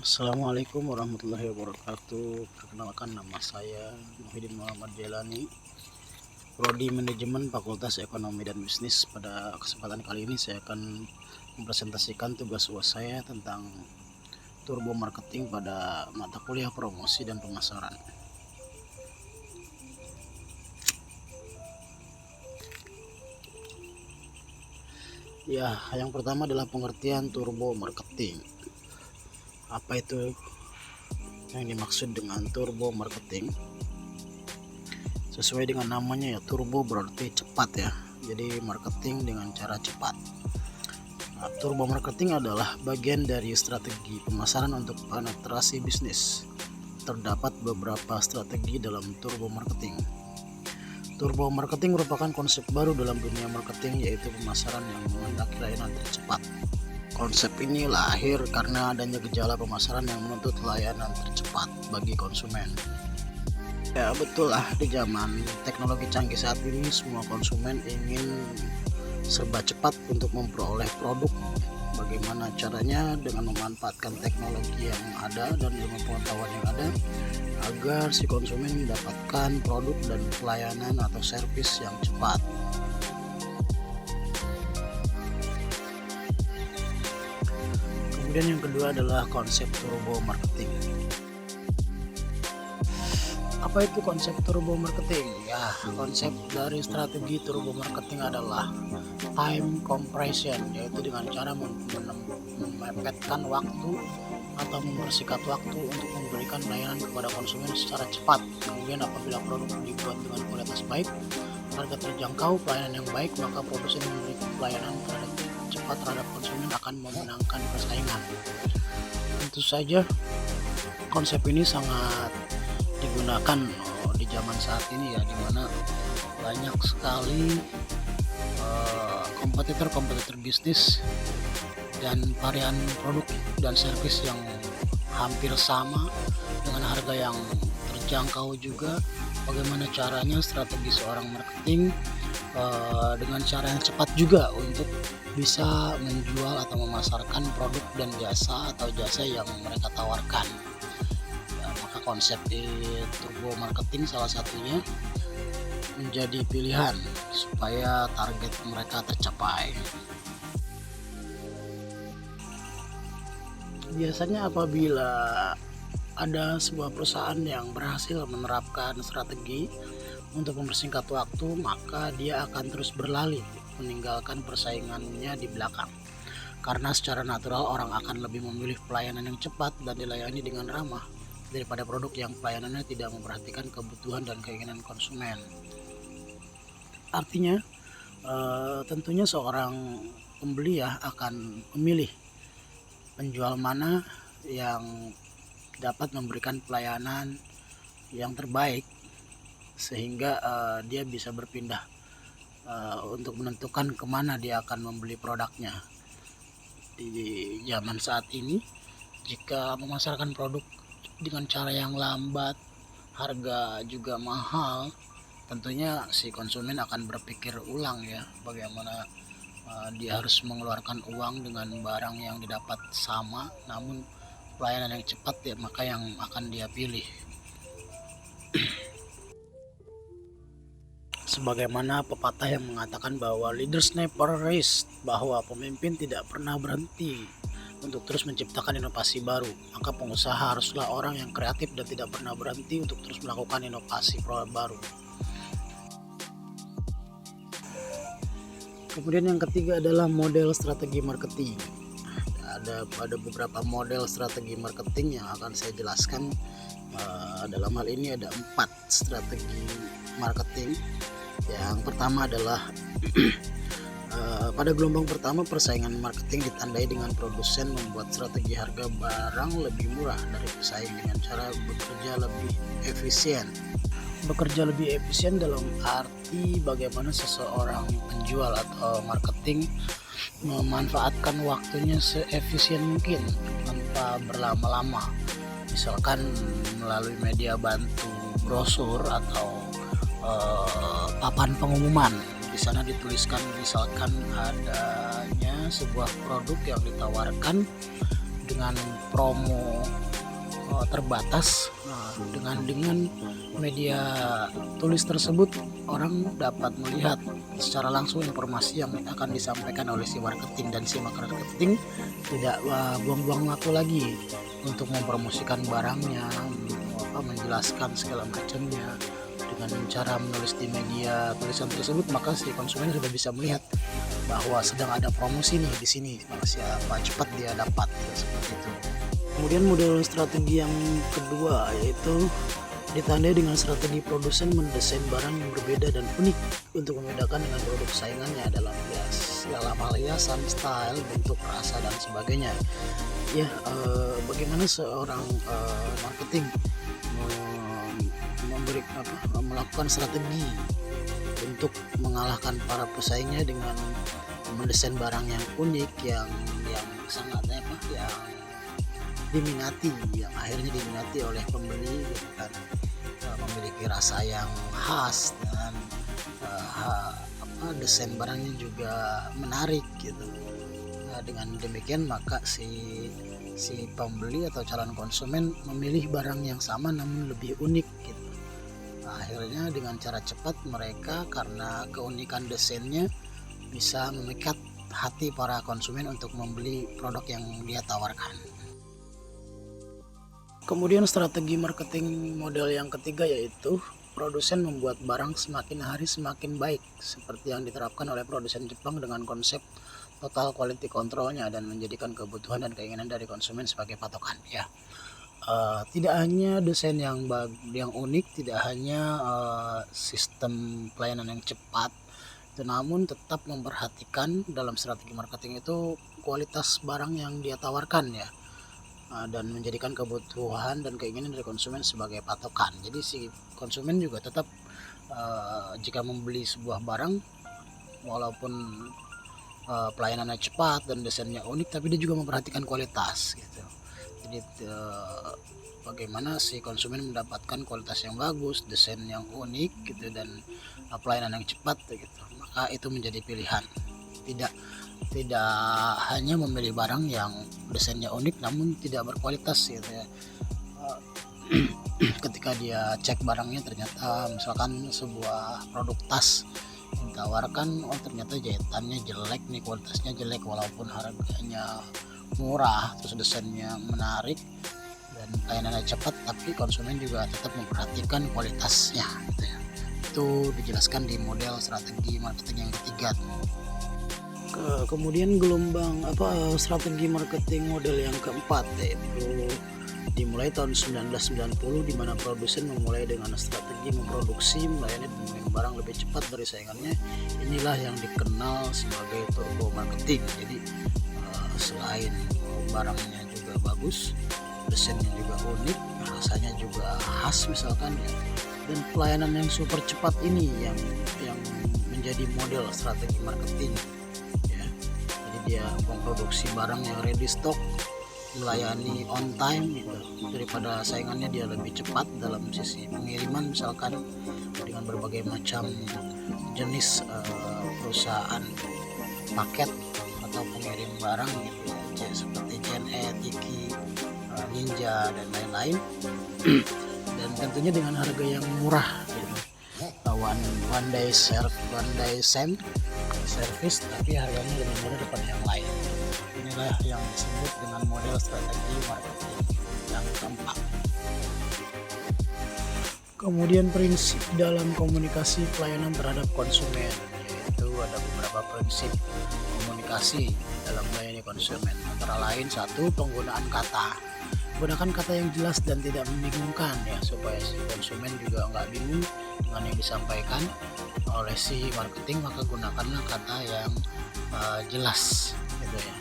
Assalamualaikum warahmatullahi wabarakatuh. Perkenalkan, nama saya Muhyiddin Muhammad Jailani, Prodi Manajemen Fakultas Ekonomi dan Bisnis. Pada kesempatan kali ini saya akan mempresentasikan tugas UAS saya tentang turbo marketing pada mata kuliah promosi dan pemasaran. Ya, yang pertama adalah pengertian turbo marketing. Apa itu yang dimaksud dengan turbo marketing? Sesuai dengan namanya ya, turbo berarti cepat ya. Jadi marketing dengan cara cepat. Nah, turbo marketing adalah bagian dari strategi pemasaran untuk penetrasi bisnis. Terdapat beberapa strategi dalam turbo marketing. Turbo marketing merupakan konsep baru dalam dunia marketing, yaitu pemasaran yang menghendaki layanan tercepat. Konsep ini lahir karena adanya gejala pemasaran yang menuntut layanan tercepat bagi konsumen. Ya betul lah, di zaman teknologi canggih saat ini semua konsumen ingin serba cepat untuk memperoleh produk. Bagaimana caranya? Dengan memanfaatkan teknologi yang ada dan ilmu pengetahuan yang ada agar si konsumen mendapatkan produk dan pelayanan atau servis yang cepat. Kemudian yang kedua adalah konsep turbo marketing. Apa itu konsep turbo marketing? Ya, konsep dari strategi turbo marketing adalah time compression, yaitu dengan cara memepetkan waktu atau mempersingkat waktu untuk memberikan layanan kepada konsumen secara cepat. Kemudian apabila produk dibuat dengan kualitas baik, harga terjangkau, pelayanan yang baik, maka produsen yang memberikan pelayanan cepat terhadap konsumen akan memenangkan persaingan. Tentu saja konsep ini sangat digunakan di zaman saat ini ya, dimana banyak sekali kompetitor bisnis dan varian produk dan servis yang hampir sama dengan harga yang terjangkau juga. Bagaimana caranya strategi seorang marketing dengan cara yang cepat juga untuk bisa menjual atau memasarkan produk dan jasa atau jasa yang mereka tawarkan. Ya, maka konsep turbo marketing salah satunya menjadi pilihan supaya target mereka tercapai. Biasanya apabila ada sebuah perusahaan yang berhasil menerapkan strategi untuk mempersingkat waktu, maka dia akan terus berlari meninggalkan persaingannya di belakang. Karena secara natural orang akan lebih memilih pelayanan yang cepat dan dilayani dengan ramah daripada produk yang pelayanannya tidak memperhatikan kebutuhan dan keinginan konsumen. Artinya tentunya seorang pembeli ya akan memilih penjual mana yang dapat memberikan pelayanan yang terbaik, sehingga dia bisa berpindah untuk menentukan kemana dia akan membeli produknya. Di zaman saat ini, jika memasarkan produk dengan cara yang lambat, harga juga mahal, tentunya si konsumen akan berpikir ulang ya, bagaimana dia harus mengeluarkan uang dengan barang yang didapat sama namun pelayanan yang cepat ya, maka yang akan dia pilih. Sebagaimana pepatah yang mengatakan bahwa leaders never rest, bahwa pemimpin tidak pernah berhenti untuk terus menciptakan inovasi baru, maka pengusaha haruslah orang yang kreatif dan tidak pernah berhenti untuk terus melakukan inovasi baru. Kemudian yang ketiga adalah model strategi marketing. Ada beberapa model strategi marketing yang akan saya jelaskan. Dalam hal ini ada 4 strategi marketing. Yang pertama adalah pada gelombang pertama, persaingan marketing ditandai dengan produsen membuat strategi harga barang lebih murah dari pesaing dengan cara bekerja lebih efisien. Bekerja lebih efisien dalam arti bagaimana seseorang penjual atau marketing memanfaatkan waktunya seefisien mungkin tanpa berlama-lama, misalkan melalui media bantu brosur atau papan pengumuman. Di sana dituliskan misalkan adanya sebuah produk yang ditawarkan dengan promo terbatas. Dengan media tulis tersebut orang dapat melihat secara langsung informasi yang akan disampaikan oleh si marketing, dan si marketing tidak buang-buang waktu lagi untuk mempromosikan barangnya, menjelaskan segala macamnya. Dengan cara menulis di media tulisan tersebut, maka si konsumen sudah bisa melihat bahwa sedang ada promosi nih di sini, maka siapa cepat dia dapat, seperti itu. Kemudian model strategi yang kedua yaitu ditandai dengan strategi produsen mendesain barang yang berbeda dan unik untuk membedakan dengan produk saingannya dalam hal hiasan, style, bentuk, rasa, dan sebagainya. Ya, bagaimana seorang marketing melakukan strategi untuk mengalahkan para pesaingnya dengan mendesain barang yang unik, yang sangat yang diminati, yang akhirnya diminati oleh pembeli, gitu kan. Memiliki rasa yang khas dan desain barangnya juga menarik gitu. Dengan demikian maka si pembeli atau calon konsumen memilih barang yang sama namun lebih unik gitu. Akhirnya dengan cara cepat mereka, karena keunikan desainnya, bisa memikat hati para konsumen untuk membeli produk yang dia tawarkan. Kemudian strategi marketing model yang ketiga yaitu produsen membuat barang semakin hari semakin baik, seperti yang diterapkan oleh produsen Jepang dengan konsep total quality controlnya dan menjadikan kebutuhan dan keinginan dari konsumen sebagai patokan. Ya, tidak hanya desain yang unik, tidak hanya sistem pelayanan yang cepat, namun tetap memperhatikan dalam strategi marketing itu kualitas barang yang dia tawarkan, ya. Dan menjadikan kebutuhan dan keinginan dari konsumen sebagai patokan. Jadi si konsumen juga tetap jika membeli sebuah barang, walaupun pelayanannya cepat dan desainnya unik, tapi dia juga memperhatikan kualitas gitu. Jadi bagaimana si konsumen mendapatkan kualitas yang bagus, desain yang unik gitu, dan pelayanan yang cepat gitu, maka itu menjadi pilihan. Tidak hanya memilih barang yang desainnya unik namun tidak berkualitas gitu ya. Ketika dia cek barangnya, ternyata misalkan sebuah produk tas yang ditawarkan, ternyata jahitannya jelek nih, kualitasnya jelek walaupun harganya murah, terus desainnya menarik dan pelayanannya cepat, tapi konsumen juga tetap memperhatikan kualitasnya gitu ya. Itu dijelaskan di model strategi marketing yang ketiga. Kemudian gelombang strategi marketing model yang keempat yaitu dimulai tahun 1990, di mana produsen memulai dengan strategi memproduksi, melayani dan mengirim barang lebih cepat dari saingannya. Inilah yang dikenal sebagai turbo marketing. Jadi selain barangnya juga bagus, desainnya juga unik, rasanya juga khas misalkan ya, dan pelayanan yang super cepat ini yang menjadi model strategi marketing. Dia memproduksi barang yang ready stock, melayani on time gitu. Daripada saingannya dia lebih cepat dalam sisi pengiriman, misalkan dengan berbagai macam jenis perusahaan paket atau pengirim barang gitu ya, seperti JNE, Tiki, Ninja dan lain-lain. Dan tentunya dengan harga yang murah gitu. One day service, tapi harganya lebih murah daripada yang lain. Inilah yang disebut dengan model strategi marketing yang keempat. Kemudian prinsip dalam komunikasi pelayanan terhadap konsumen, yaitu ada beberapa prinsip komunikasi dalam melayani konsumen, antara lain: 1. Penggunaan kata. Gunakan kata yang jelas dan tidak membingungkan ya, supaya si konsumen juga nggak bingung dengan yang disampaikan oleh si marketing. Maka gunakanlah kata yang jelas gitu ya,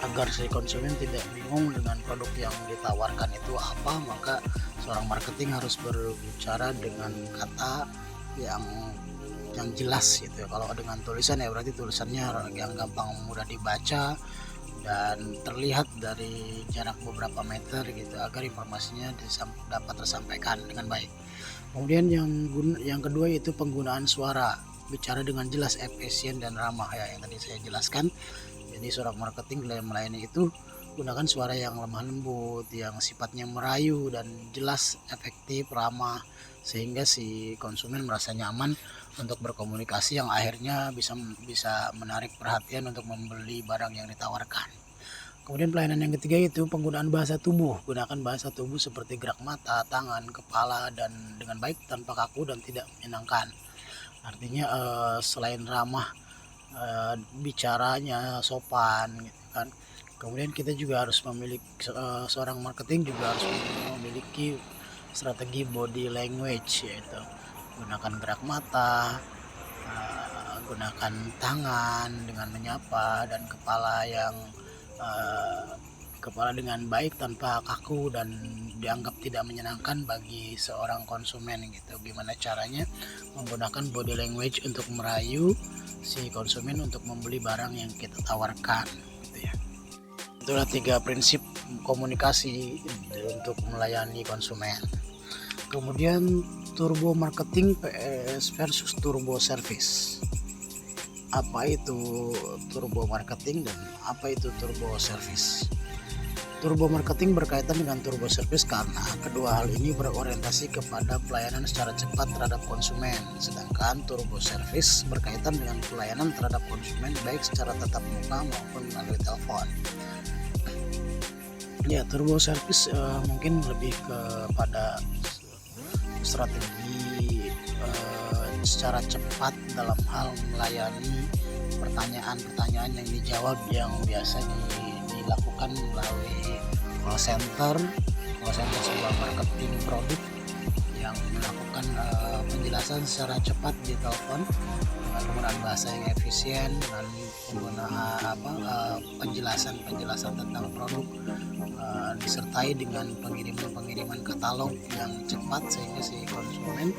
agar si konsumen tidak bingung dengan produk yang ditawarkan itu apa. Maka seorang marketing harus berbicara dengan kata yang jelas gitu ya. Kalau dengan tulisan ya berarti tulisannya yang gampang mudah dibaca dan terlihat dari jarak beberapa meter gitu, agar informasinya dapat tersampaikan dengan baik. Kemudian yang kedua yaitu penggunaan suara. Bicara dengan jelas, efisien dan ramah ya, yang tadi saya jelaskan. Jadi seorang marketing dalam melayani itu Gunakan suara yang lemah lembut, yang sifatnya merayu dan jelas, efektif, ramah, sehingga si konsumen merasa nyaman untuk berkomunikasi, yang akhirnya bisa menarik perhatian untuk membeli barang yang ditawarkan. Kemudian pelayanan yang ketiga itu penggunaan bahasa tubuh. Gunakan bahasa tubuh seperti gerak mata, tangan, kepala dan dengan baik tanpa kaku dan tidak menyenangkan. Artinya selain ramah, bicaranya sopan gitu kan. Kemudian kita juga harus memiliki seorang marketing juga harus memiliki strategi body language, yaitu gunakan gerak mata, gunakan tangan dengan menyapa, dan kepala dengan baik tanpa kaku dan dianggap tidak menyenangkan bagi seorang konsumen gitu. Gimana caranya menggunakan body language untuk merayu si konsumen untuk membeli barang yang kita tawarkan gitu ya. Itulah 3 prinsip komunikasi untuk melayani konsumen. Kemudian turbo marketing versus turbo service. Apa itu turbo marketing dan apa itu turbo service? Turbo marketing berkaitan dengan turbo service karena kedua hal ini berorientasi kepada pelayanan secara cepat terhadap konsumen, sedangkan turbo service berkaitan dengan pelayanan terhadap konsumen baik secara tatap muka maupun melalui telepon. Ya, turbo service mungkin lebih kepada strategi secara cepat dalam hal melayani pertanyaan-pertanyaan yang dijawab yang biasa dilakukan melalui call center sebuah marketing produk yang melakukan penjelasan secara cepat di telepon dengan penggunaan bahasa yang efisien dan penggunaan penjelasan tentang produk, disertai dengan pengiriman katalog yang cepat sehingga si konsumen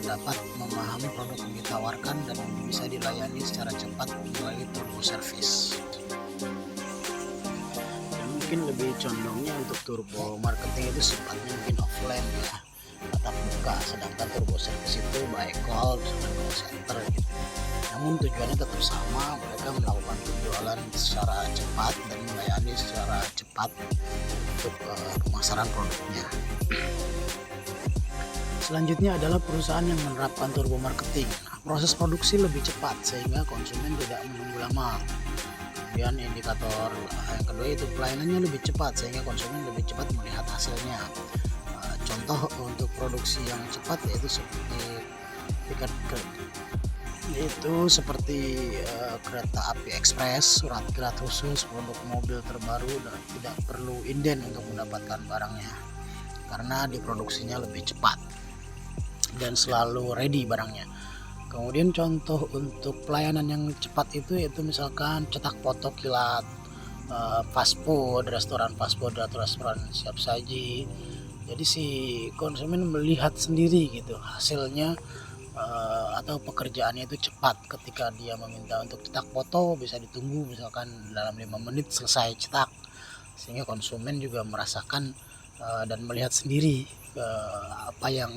dapat memahami produk yang ditawarkan dan bisa dilayani secara cepat melalui turbo service. Dan mungkin lebih condongnya untuk turbo marketing itu sifatnya mungkin offline ya, tatap muka, sedangkan turbo service itu by call, misalkan call center gitu. Namun tujuannya tetap sama, mereka melakukan penjualan secara cepat dan melayani secara cepat untuk pemasaran produknya. Selanjutnya adalah perusahaan yang menerapkan turbo marketing. Proses produksi lebih cepat sehingga konsumen tidak menunggu lama. Kemudian indikator yang kedua itu pelayanannya lebih cepat sehingga konsumen lebih cepat melihat hasilnya. Contoh untuk produksi yang cepat yaitu seperti kereta api ekspres, surat kilat khusus, produk mobil terbaru, dan tidak perlu inden untuk mendapatkan barangnya karena diproduksinya lebih cepat dan selalu ready barangnya. Kemudian contoh untuk pelayanan yang cepat itu yaitu misalkan cetak foto kilat, fast food, restoran fast food atau restoran siap saji. Jadi si konsumen melihat sendiri gitu hasilnya, atau pekerjaannya itu cepat. Ketika dia meminta untuk cetak foto bisa ditunggu misalkan dalam 5 menit selesai cetak, sehingga konsumen juga merasakan dan melihat sendiri apa yang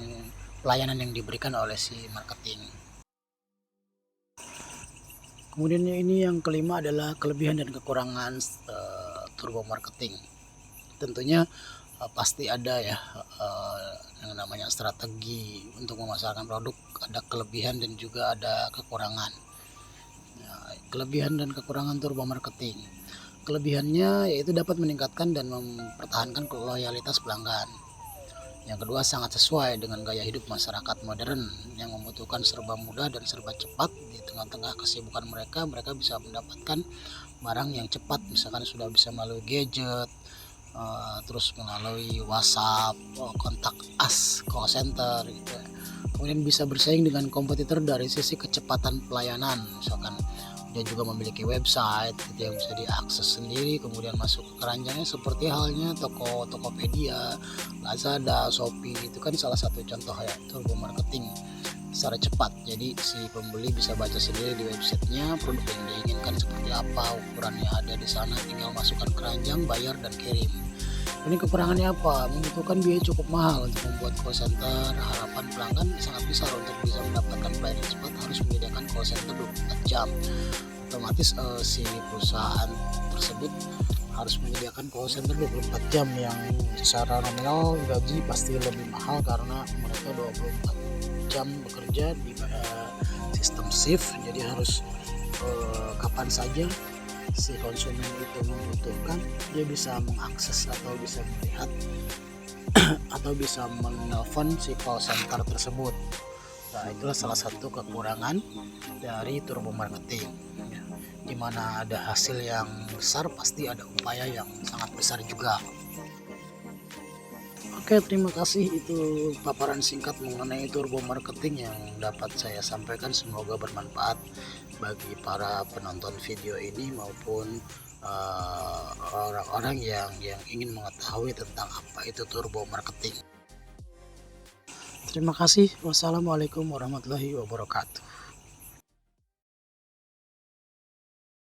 pelayanan yang diberikan oleh si marketing. Kemudian ini yang kelima adalah kelebihan dan kekurangan turbo marketing. Tentunya pasti ada ya yang namanya strategi untuk memasarkan produk, ada kelebihan dan juga ada kekurangan. Kelebihan dan kekurangan turbo marketing. Kelebihannya yaitu dapat meningkatkan dan mempertahankan loyalitas pelanggan. Yang kedua, sangat sesuai dengan gaya hidup masyarakat modern yang membutuhkan serba mudah dan serba cepat. Di tengah-tengah kesibukan mereka bisa mendapatkan barang yang cepat, misalkan sudah bisa melalui gadget, terus melalui WhatsApp, kontak call center gitu. Kemudian bisa bersaing dengan kompetitor dari sisi kecepatan pelayanan, misalkan dia juga memiliki website gitu yang bisa diakses sendiri, kemudian masuk ke keranjangnya seperti halnya Tokopedia, Lazada, Shopee. Itu kan salah satu contoh ya turbo marketing secara cepat. Jadi si pembeli bisa baca sendiri di websitenya produk yang diinginkan seperti apa, ukurannya ada di sana, tinggal masukkan keranjang, bayar dan kirim. Ini kekurangannya apa? Membutuhkan biaya cukup mahal untuk membuat call center. Harapan pelanggan sangat besar untuk bisa mendapatkan pelayanan cepat, harus menyediakan call center 24 jam. otomatis si perusahaan tersebut harus menyediakan call center 24 jam yang secara nominal gaji pasti lebih mahal karena mereka 24 jam bekerja di sistem shift, jadi harus kapan saja si konsumen itu membutuhkan dia bisa mengakses atau bisa melihat atau bisa menelpon si call center tersebut. Nah, itulah salah satu kekurangan dari turbo marketing. Di mana ada hasil yang besar, pasti ada upaya yang sangat besar juga. Oke, terima kasih. Itu paparan singkat mengenai turbo marketing yang dapat saya sampaikan. Semoga bermanfaat bagi para penonton video ini maupun orang-orang yang ingin mengetahui tentang apa itu turbo marketing. Terima kasih. Wassalamualaikum warahmatullahi wabarakatuh.